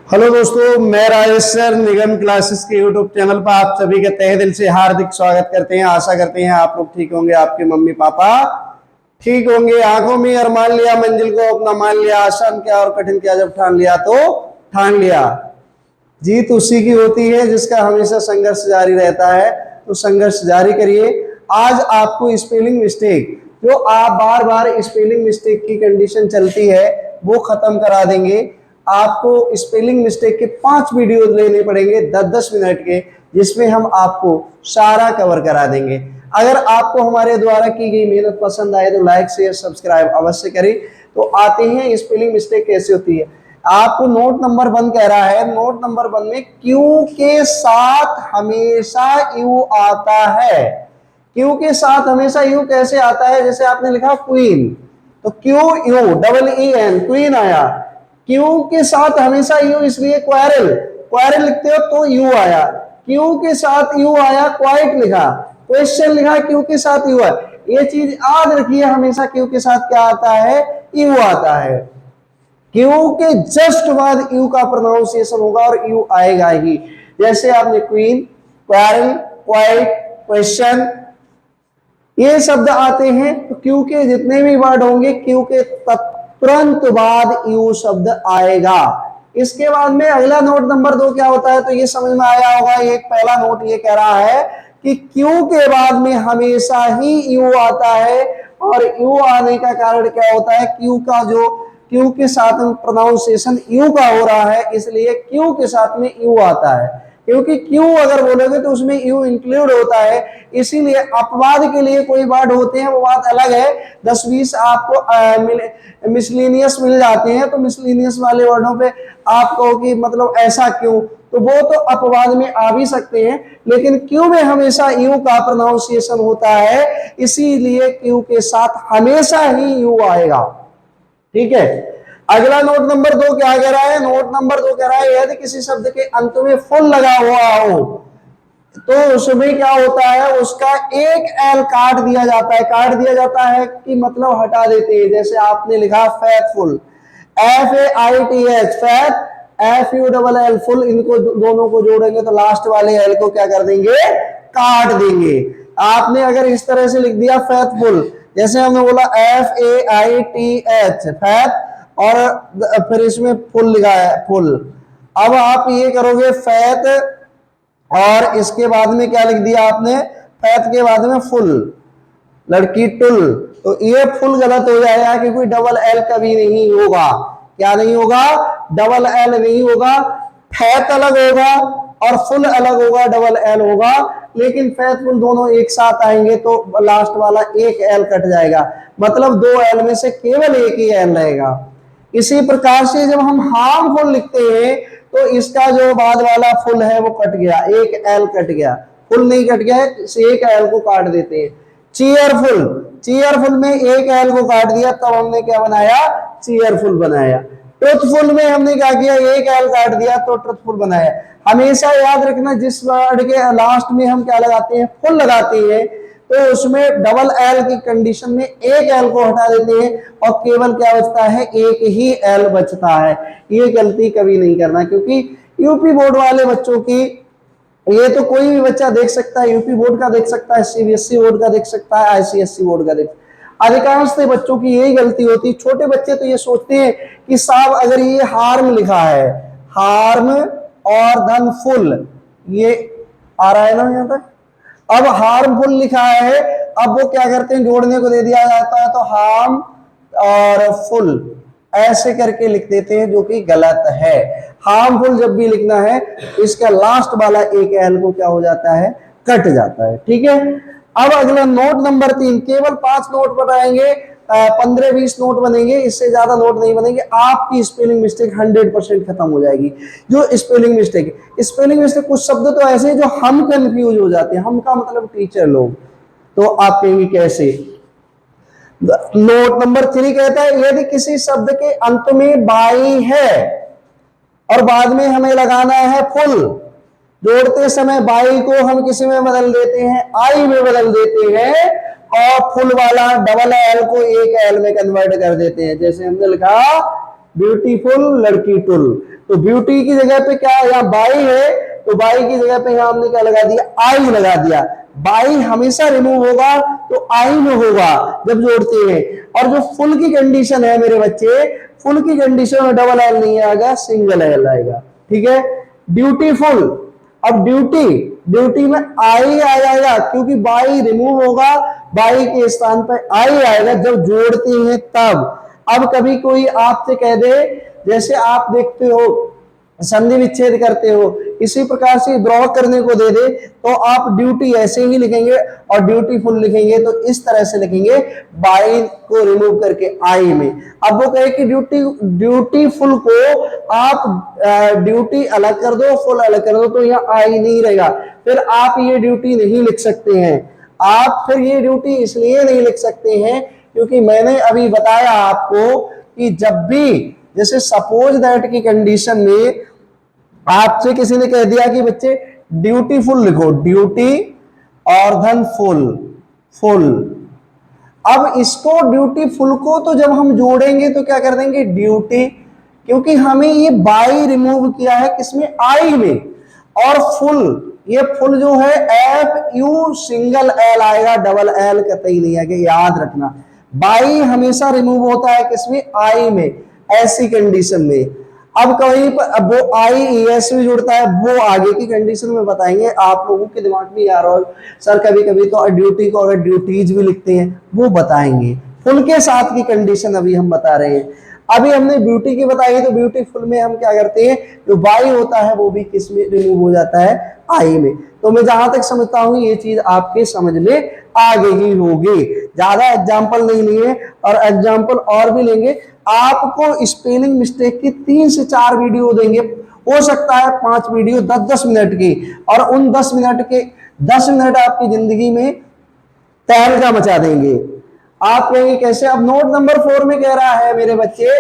Hello दोस्तों, मैं Rajesh sir निगम classes के यूट्यूब चैनल पर आप सभी का तहे दिल से हार्दिक स्वागत करते हैं। आशा करते हैं आप लोग ठीक होंगे, आपके मम्मी पापा ठीक होंगे। आंखों में अरमान लिया, मंजिल को अपना मान लिया, आसान क्या और कठिन क्या, जब ठान लिया तो ठान लिया। जीत उसी की होती है जिसका हमेशा संघर्ष जारी रहता है, तो संघर्ष जारी करिए। आज आपको स्पेलिंग मिस्टेक, जो आप बार बार स्पेलिंग मिस्टेक की कंडीशन चलती है, वो खत्म करा देंगे। आपको स्पेलिंग मिस्टेक के 5 वीडियो लेने पड़ेंगे 10-10 मिनट के, जिसमें हम आपको सारा कवर करा देंगे। अगर आपको हमारे द्वारा की गई मेहनत पसंद आए तो लाइक शेयर सब्सक्राइब अवश्य करें। तो आते हैं स्पेलिंग मिस्टेक कैसे होती है। आपको नोट नंबर 1 कह रहा है, नोट नंबर 1 में क्यू के साथ हमेशा यू आता है। क्यू के साथ हमेशा यू कैसे आता है? जैसे आपने लिखा क्वीन, तो Q U double E N queen आया। क्यू के साथ हमेशा यू, इसलिए क्वारल, क्वारल लिखते हो तो यू आया। क्यू के साथ यू आया, क्वाइट लिखा, क्वेश्चन लिखा, क्यू के साथ यू है। ये चीज याद रखिए, हमेशा क्यू के साथ क्या आता है? यू आता है। क्यू के जस्ट बाद यू का प्रोनाउंसिएशन होगा और यू आएगा ही। जैसे आपने क्वीन, क्वारल, क्वाइट, क्वेश्चन, ये शब्द आते हैं, तो क्यू के जितने भी वर्ड होंगे, क्यू के तुरंत बाद यू शब्द आएगा। इसके बाद में अगला नोट नंबर 2 क्या होता है, तो ये समझ में आया होगा। ये पहला नोट ये कह रहा है कि क्यू के बाद में हमेशा ही यू आता है, और यू आने का कारण क्या होता है? क्यू का जो क्यू के साथ में प्रोनाउंसिएशन यू का हो रहा है, इसलिए क्यू के साथ में यू आता है। क्योंकि क्यू अगर बोलोगे तो उसमें यू इंक्लूड होता है, इसीलिए अपवाद के लिए कोई वर्ड होते हैं, वो बात अलग है। 10-20 आपको मिसलिनियस मिल जाते हैं, तो मिसलिनियस वाले वर्डों पे आप कहो कि मतलब ऐसा क्यों, तो वो तो अपवाद में आ भी सकते हैं, लेकिन क्यू में हमेशा यू का प्रोनाउंसिएशन होता है, इसीलिए क्यू के साथ हमेशा ही यू आएगा। ठीक है। अगला नोट नंबर 2 क्या कह रहा है? नोट नंबर 2 कह रहा है यदि किसी शब्द के अंत में फुल लगा हुआ हो तो उसमें क्या होता है? उसका एक एल काट दिया जाता है। काट दिया जाता है कि मतलब हटा देते हैं। जैसे आपने लिखा faithful, FAITH faith, FULL full, इनको दोनों को जोड़ेंगे तो लास्ट वाले एल को क्या कर देंगे? काट देंगे। आपने अगर इस तरह से लिख दिया फैथफुल, जैसे हमने बोला FAITH फैथ, और फिर इसमें फुल लिखा है फुल। अब आप ये करोगे फैथ, और इसके बाद में क्या लिख दिया आपने? फैथ के बाद में फुल, लड़की टुल, तो ये फुल गलत हो जाएगा, क्योंकि डबल एल कभी नहीं होगा। क्या नहीं होगा? डबल एल नहीं होगा। फैथ अलग होगा और फुल अलग होगा, डबल एल होगा। लेकिन फैथ फुल दोनों एक साथ आएंगे तो लास्ट वाला एक एल कट जाएगा, मतलब 2 एल में से केवल एक ही एल रहेगा। इसी प्रकार से जब हम हार्मफुल लिखते हैं, तो इसका जो बाद वाला फुल है वो कट गया, एक एल कट गया। फुल नहीं कट गया है, एक एल को काट देते हैं। चीयरफुल, चीयरफुल में एक एल को काट दिया, तब हमने क्या बनाया? चीयरफुल बनाया। ट्रुथफुल में हमने क्या किया? एक एल काट दिया तो ट्रुथफुल बनाया। हमेशा याद रखना, जिस वर्ड के लास्ट में हम क्या लगाते हैं? फुल लगाते हैं, तो उसमें डबल एल की कंडीशन में एक एल को हटा देते हैं और केवल क्या बचता है? एक ही एल बचता है। ये गलती कभी नहीं करना, क्योंकि यूपी बोर्ड वाले बच्चों की, ये तो कोई भी बच्चा देख सकता है, यूपी बोर्ड का देख सकता है, सीबीएसई बोर्ड का देख सकता है, आईसीएसई बोर्ड का देख। अधिकांश बच्चों की यही गलती होती है। छोटे बच्चे तो ये सोचते हैं कि साहब अगर ये हार्म लिखा है, हार्म और धन फुल, ये आ रहा है ना यहां तक? अब हार्मफुल लिखा है, अब वो क्या करते हैं? जोड़ने को दे दिया जाता है, तो हार्म और फुल ऐसे करके लिख देते हैं, जो कि गलत है। हार्मफुल जब भी लिखना है, इसका लास्ट वाला एक एल को क्या हो जाता है? कट जाता है। ठीक है। अब अगला नोट नंबर 3, केवल 5 नोट बनाएंगे, 15-20 नोट बनेंगे, इससे ज्यादा नोट नहीं बनेंगे। आपकी स्पेलिंग मिस्टेक 100% खत्म हो जाएगी। जो स्पेलिंग मिस्टेक, कुछ शब्द तो ऐसे हैं जो हम कंफ्यूज हो जाते हैं। हम का मतलब टीचर लोग, तो आप कहेंगे कैसे? नोट नंबर 3 कहता है यदि किसी शब्द के अंत में बाई है और बाद में हमें लगाना है फुल, जोड़ते समय बाई को हम किसी में बदल देते हैं? आई में बदल देते हैं, और फुल वाला डबल एल को एक एल में कन्वर्ट कर देते हैं। जैसे हमने लिखा ब्यूटीफुल, लड़की टुल। तो ब्यूटी की जगह पे क्या यहाँ बाई है, तो बाई की जगह पे यहाँ हमने क्या लगा दिया, आई लगा दिया। बाई हमेशा रिमूव होगा तो आई में होगा जब जोड़ते हैं। और जो फुल की कंडीशन है मेरे बच्चे, फुल की कंडीशन में डबल एल नहीं आएगा, सिंगल एल आएगा। ठीक है, ब्यूटीफुल। अब ड्यूटी, ड्यूटी में आई आ जाएगा क्योंकि बाई रिमूव होगा, बाई के स्थान पर आई आएगा जब जोड़ते हैं तब। अब कभी कोई आपसे कह दे, जैसे आप देखते हो संधि विच्छेद करते हो, इसी प्रकार से ड्रॉ करने को दे दे तो आप ड्यूटी ऐसे ही लिखेंगे और ड्यूटीफुल लिखेंगे तो इस तरह से लिखेंगे, बाई को रिमूव करके आई में। अब वो कहे कि ड्यूटीफुल को आप ड्यूटी अलग कर दो, फुल अलग कर दो, तो यहाँ आई नहीं रहेगा, फिर आप ये ड्यूटी नहीं लिख सकते हैं। आप फिर ये ड्यूटी इसलिए नहीं लिख सकते हैं क्योंकि मैंने अभी बताया आपको कि जब भी, जैसे सपोज दैट की कंडीशन में आपसे किसी ने कह दिया कि बच्चे ड्यूटीफुल लिखो, ड्यूटी और धन फुल, फुल। अब इसको ड्यूटीफुल को तो जब हम जोड़ेंगे तो क्या कर देंगे, ड्यूटी, क्योंकि हमें ये बाई रिमूव किया है किसमें, आई में। और फुल, ये फुल जो है एफ यू सिंगल एल आएगा, डबल एल कतई नहीं आएगा, याद रखना। बाई हमेशा रिमूव होता है किसमें, आई में, ऐसी कंडीशन में। अब कहीं पर अब वो आई ई एस भी जुड़ता है, वो आगे की कंडीशन में बताएंगे, आप लोगों के दिमाग में आ रहा हो सर कभी कभी तो ड्यूटी को अगर ड्यूटीज भी लिखते हैं, वो बताएंगे। फुल के साथ की कंडीशन अभी हम बता रहे हैं। अभी हमने ब्यूटी की बताई, तो ब्यूटीफुल में हम क्या करते हैं, जो बाई होता है वो भी किस में रिमूव हो जाता है, आई में। तो मैं जहां तक समझता हूं ये चीज आपके समझ में आ गई होगी। ज्यादा एग्जाम्पल नहीं लिए और एग्जाम्पल और भी लेंगे। आपको स्पेलिंग मिस्टेक की 3 से 4 वीडियो देंगे, हो सकता है 5 वीडियो 10-10 मिनट की, और उन 10 मिनट के 10 मिनट आपकी जिंदगी में तहलका मचा देंगे। आप कहेंगे कैसे, अब नोट नंबर 4 में कह रहा है मेरे बच्चे,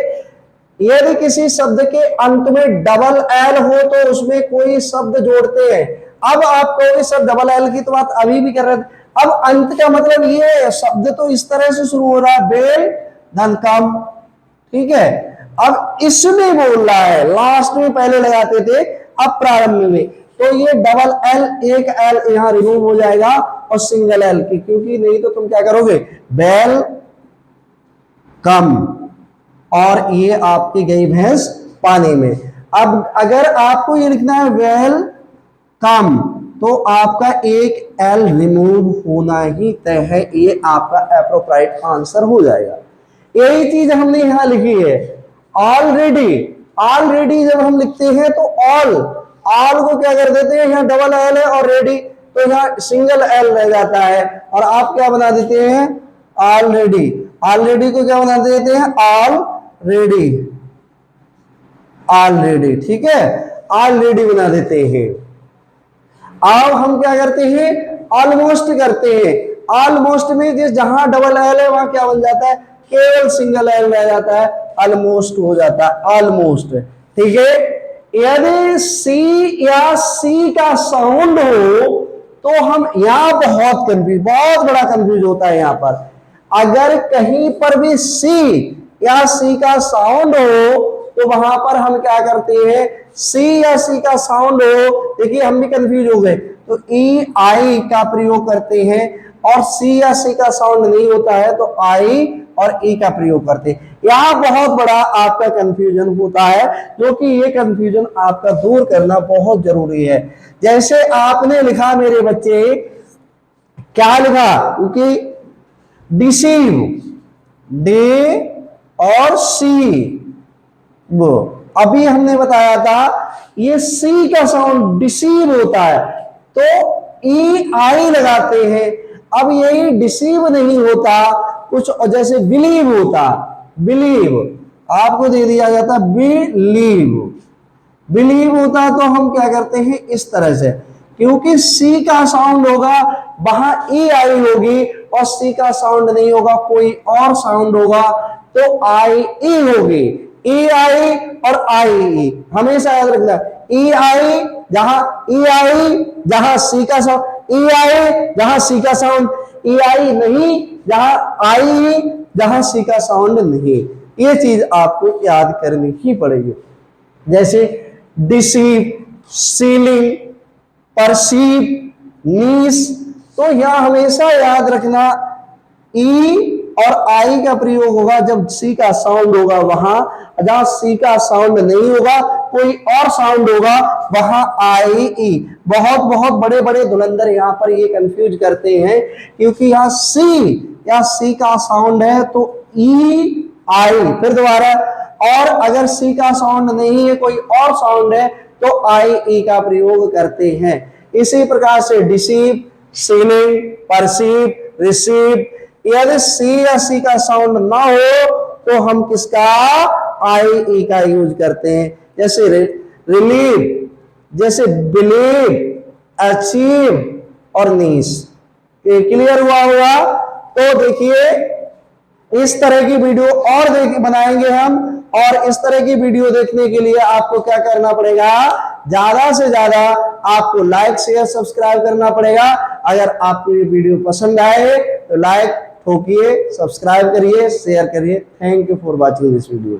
यदि किसी शब्द के अंत में डबल एल हो तो उसमें कोई शब्द जोड़ते हैं। अब आप कहोगे सर डबल एल की तो बात अभी भी कर रहे थे, अब अंत का मतलब ये शब्द तो इस तरह से शुरू हो रहा है, बेल धन कम, ठीक है। अब इसमें बोल रहा है, लास्ट में पहले लगाते थे, अब प्रारंभ में, तो ये डबल एल, एक एल यहां रिमूव हो जाएगा और सिंगल एल की, क्योंकि नहीं तो तुम क्या करोगे, बैल कम, और ये आपकी गई भैंस पानी में। अब अगर आपको ये लिखना है वेल कम, तो आपका एक एल रिमूव होना ही तय है, ये आपका एप्रोप्राइट आंसर हो जाएगा। यही चीज हमने यहां लिखी है। ऑलरेडी, ऑलरेडी जब हम लिखते हैं तो ऑल, ऑल को क्या कर देते हैं, यहाँ डबल एल है और रेडी, तो यहाँ सिंगल एल रह जाता है, और आप क्या बना देते हैं, ऑलरेडी। ऑलरेडी को क्या बना देते हैं, ऑल रेडी, ऑलरेडी, ठीक है, ऑलरेडी बना देते हैं। अब हम क्या करते हैं, ऑलमोस्ट करते हैं। ऑलमोस्ट में जिस जहां डबल एल है वहां क्या बन जाता है, केवल सिंगल एल रह जाता है, ऑलमोस्ट हो जाता है, ऑलमोस्ट, ठीक है। यदि सी या सी का साउंड हो तो हम यहां बहुत बड़ा कंफ्यूज होता है यहां पर। अगर कहीं पर भी सी या सी का साउंड हो तो वहां पर हम क्या करते हैं, सी या सी का साउंड हो, देखिए हम भी कंफ्यूज हो गए, तो ई आई का प्रयोग करते हैं, और सी या सी का साउंड नहीं होता है तो आई और ई का प्रयोग करते हैं। यहां बहुत बड़ा आपका कंफ्यूजन होता है, जो कि ये कंफ्यूजन आपका दूर करना बहुत जरूरी है। जैसे आपने लिखा मेरे बच्चे, क्या लिखा, क्योंकि डिसीव, डे और सी, वो अभी हमने बताया था ये सी का साउंड डिसीव होता है तो ई आई लगाते हैं। अब यही डिसीव नहीं होता, कुछ जैसे बिलीव होता, बिलीव आपको दे दिया जाता बिलीव, बिलीव होता तो हम क्या करते हैं इस तरह से, क्योंकि सी का साउंड होगा वहां ई आई होगी, और सी का साउंड नहीं होगा कोई और साउंड होगा तो आई ई होगी, ई आई और आई ई, हमेशा याद रखना, ई आई जहां सी का साउंड, ई आई जहां सी का साउंड, ई आई नहीं जहां आई, जहां सी का साउंड नहीं। ये चीज आपको याद करनी ही पड़ेगी। जैसे डिसीव, सीलिंग, परसीव, नीस, तो यह हमेशा याद रखना ई और आई का प्रयोग होगा जब सी का साउंड होगा वहां, जहां सी का साउंड नहीं होगा कोई और साउंड होगा वहां आई ई। बहुत बहुत बड़े बड़े धुरंधर यहाँ पर ये कंफ्यूज करते हैं, क्योंकि यहाँ सी का साउंड है तो ई आई, फिर दोबारा, और अगर सी का साउंड नहीं है कोई और साउंड है तो आई ई का प्रयोग करते हैं। इसी प्रकार से डिसीव, सीलिंग, परसीव, रिसीव, यदि सी या सी का साउंड ना हो तो हम किसका, आई ई का यूज करते हैं। जैसे रिलीव, जैसे बिलीव, अचीव और नीस। क्लियर हुआ होगा? तो देखिए इस तरह की वीडियो और बनाएंगे हम, और इस तरह की वीडियो देखने के लिए आपको क्या करना पड़ेगा, ज्यादा से ज्यादा आपको लाइक शेयर सब्सक्राइब करना पड़ेगा। अगर आपको ये वीडियो पसंद आए तो लाइक ठोकिए, सब्सक्राइब करिए, शेयर करिए। Thank you for watching this video.